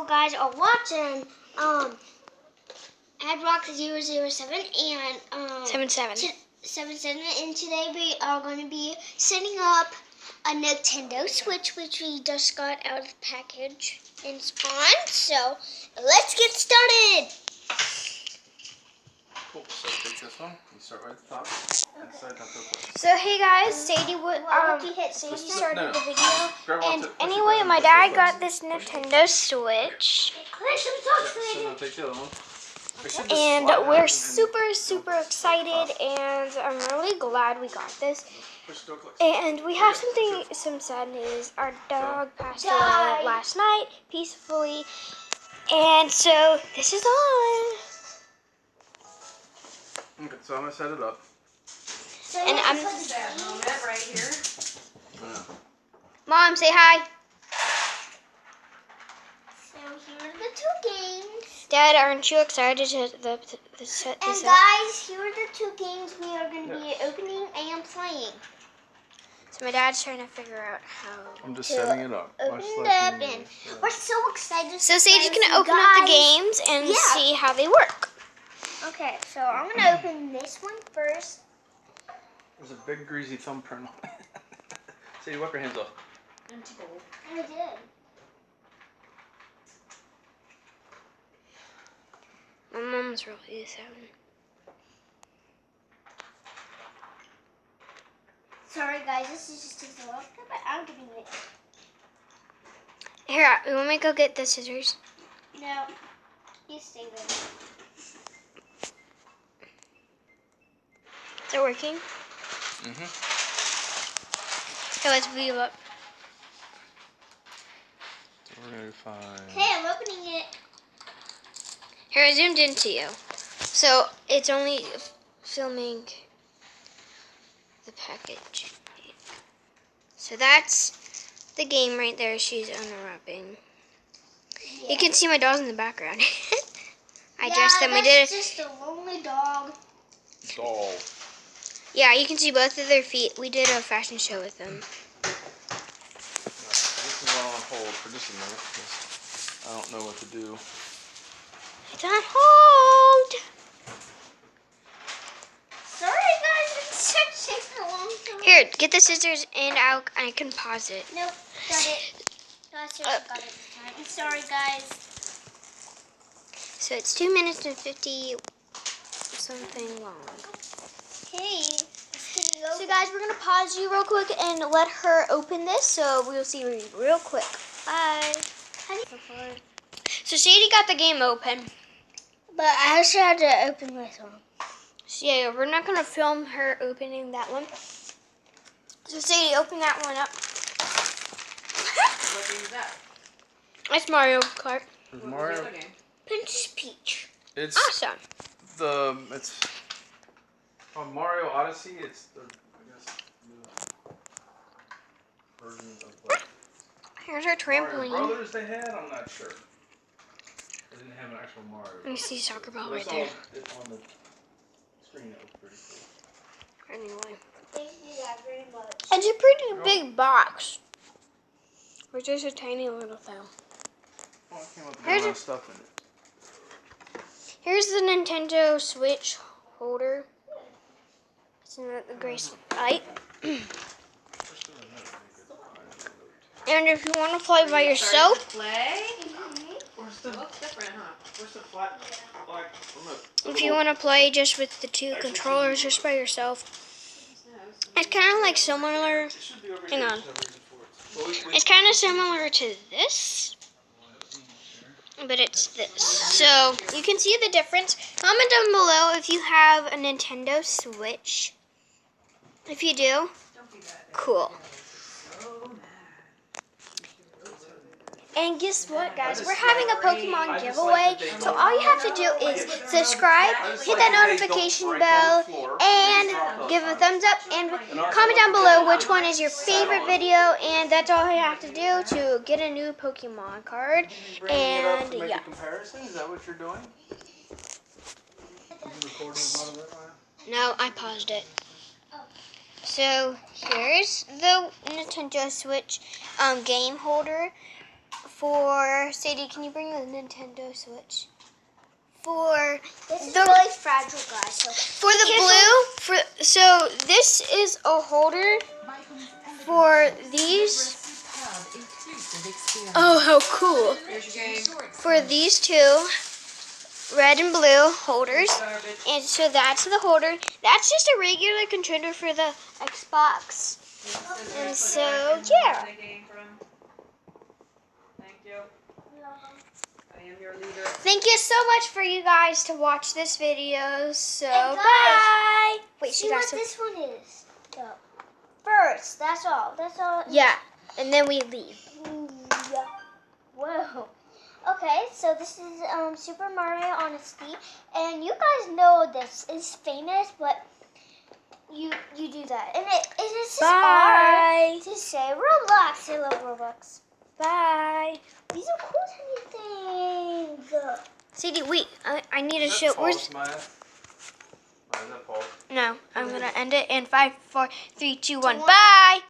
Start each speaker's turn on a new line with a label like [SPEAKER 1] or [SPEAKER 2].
[SPEAKER 1] guys are watching AdRock007 and 77, and today we are going to be setting up a Nintendo Switch, which we just got out of the package in Spawn. So let's get started.
[SPEAKER 2] Cool. So take this one. You start right at the top.
[SPEAKER 3] So hey guys, Sadie started the video, and anyway, my dad got this Nintendo Switch, and we're super excited, and I'm really glad we got this. And we have some sad news. Our dog passed away last night peacefully, and so this is on.
[SPEAKER 2] Okay, so I'm gonna set it up.
[SPEAKER 3] And I'm
[SPEAKER 4] that moment right here.
[SPEAKER 3] Mom, say hi.
[SPEAKER 1] So here are the two games.
[SPEAKER 3] Dad, aren't you excited to set this
[SPEAKER 1] And
[SPEAKER 3] up?
[SPEAKER 1] guys, here are the two games we are going to be opening and playing.
[SPEAKER 3] So my dad's trying to figure out how.
[SPEAKER 2] I'm just setting it up.
[SPEAKER 1] Open it up, and we're so excited.
[SPEAKER 3] So Sadie's gonna open up the games and see how they work.
[SPEAKER 1] Okay, so I'm gonna open this one first.
[SPEAKER 2] There's a big greasy thumbprint on it. Sadie, wipe your hands off.
[SPEAKER 4] I'm too old.
[SPEAKER 1] I did.
[SPEAKER 3] My mom's really sad.
[SPEAKER 1] Sorry guys, this is just takes a long time, but I'm getting it.
[SPEAKER 3] Here, you want me to go get the scissors?
[SPEAKER 1] No, you stay there.
[SPEAKER 3] Is it working? Okay, let's view up.
[SPEAKER 2] So we're gonna find.
[SPEAKER 1] Hey, I'm opening it.
[SPEAKER 3] Here, I zoomed into you. So it's only filming the package. So that's the game right there. She's unwrapping.
[SPEAKER 1] Yeah.
[SPEAKER 3] You can see my dolls in the background. I dressed them. We did it.
[SPEAKER 1] Just a lonely dog.
[SPEAKER 2] Doll.
[SPEAKER 3] Yeah, you can see both of their feet. We did a fashion show with them.
[SPEAKER 2] This is all on hold for just a minute because I don't know what to do.
[SPEAKER 3] It's on hold.
[SPEAKER 1] Sorry guys, it's taking a long time.
[SPEAKER 3] Here, get the scissors and I can pause it.
[SPEAKER 1] Nope, got it. No, I seriously got it this time. I'm sorry guys.
[SPEAKER 3] So it's 2 minutes and 50 something long.
[SPEAKER 1] Hey,
[SPEAKER 3] So guys, we're gonna pause you real quick and let her open this. So we'll see you real quick. Bye. So Sadie got the game open.
[SPEAKER 1] but I also had to open this one.
[SPEAKER 3] So yeah, we're not gonna film her opening that one. So Sadie, open that one up.
[SPEAKER 4] What game is that?
[SPEAKER 3] It's Mario Kart.
[SPEAKER 2] There's
[SPEAKER 4] What was the
[SPEAKER 2] Mario.
[SPEAKER 4] other game?
[SPEAKER 1] Princess Peach.
[SPEAKER 2] It's
[SPEAKER 3] Awesome.
[SPEAKER 2] it's on Mario Odyssey. It's the new version of what
[SPEAKER 3] Here's our
[SPEAKER 2] Mario
[SPEAKER 3] trampoline.
[SPEAKER 2] Brothers they had. I'm not sure. They didn't have an actual Mario.
[SPEAKER 3] You see soccer ball right
[SPEAKER 2] It's
[SPEAKER 3] there.
[SPEAKER 2] on the screen. It was pretty cool.
[SPEAKER 3] Anyway.
[SPEAKER 1] They do that very much.
[SPEAKER 3] It's a pretty big box. Or just a tiny little thing.
[SPEAKER 2] Well, it came up with a
[SPEAKER 3] Here's
[SPEAKER 2] lot
[SPEAKER 3] a-
[SPEAKER 2] of stuff in it.
[SPEAKER 3] Here's the Nintendo Switch holder. It's in the gray light. And if you want to play by yourself,
[SPEAKER 4] Play?
[SPEAKER 2] Where's the
[SPEAKER 4] Looks different, huh?
[SPEAKER 2] Where's the flat black remote?
[SPEAKER 3] if you want to play just with the two controllers, just by yourself, it's kind of like similar.
[SPEAKER 2] It should be over
[SPEAKER 3] Hang
[SPEAKER 2] here.
[SPEAKER 3] on.
[SPEAKER 2] Well, we-
[SPEAKER 3] It's kind of similar to this, but it's this. So you can see the difference. Comment down below if you have a Nintendo Switch. If you do,
[SPEAKER 4] Don't do that.
[SPEAKER 3] cool.
[SPEAKER 4] So mad.
[SPEAKER 3] And guess what, guys? We're having a Pokemon giveaway. So all you have to do is subscribe, hit that notification bell, and give a thumbs up. And comment down below which one is your favorite video. And that's all you have to do to get a new Pokemon card. And
[SPEAKER 2] Make
[SPEAKER 3] yeah.
[SPEAKER 2] a comparison? Is that what you're doing? You recording a lot of that, Ryan?
[SPEAKER 3] No, I paused it. So here's the Nintendo Switch game holder. for Sadie, can you bring the Nintendo Switch? For
[SPEAKER 1] This is
[SPEAKER 3] the
[SPEAKER 1] really fragile, guys. So
[SPEAKER 3] for the blue, so this is a holder for these. Oh, how cool! For these two red and blue holders, and so that's the holder. That's just a regular controller for the Xbox. And so yeah.
[SPEAKER 4] Thank you. I am your leader.
[SPEAKER 3] Thank you so much for you guys to watch this video. So
[SPEAKER 1] Hey, guys,
[SPEAKER 3] bye. Wait,
[SPEAKER 1] see
[SPEAKER 3] she got
[SPEAKER 1] what
[SPEAKER 3] some.
[SPEAKER 1] this one is. Go. First, that's all. That's all.
[SPEAKER 3] Yeah, and then we leave.
[SPEAKER 1] Yeah. Whoa. Okay, so this is Super Mario Honesty, and you guys know this is famous, but you do that, and it says
[SPEAKER 3] Bye.
[SPEAKER 1] R to say Roblox. I love Roblox.
[SPEAKER 3] Bye.
[SPEAKER 1] These are cool tiny things.
[SPEAKER 3] Sadie, wait. I need to
[SPEAKER 2] Is
[SPEAKER 3] show.
[SPEAKER 2] that
[SPEAKER 3] Where's?
[SPEAKER 2] pause, Maya? Maya, is that pause?
[SPEAKER 3] No, I'm gonna end it in 5, 4, 3, 2, 1. Bye.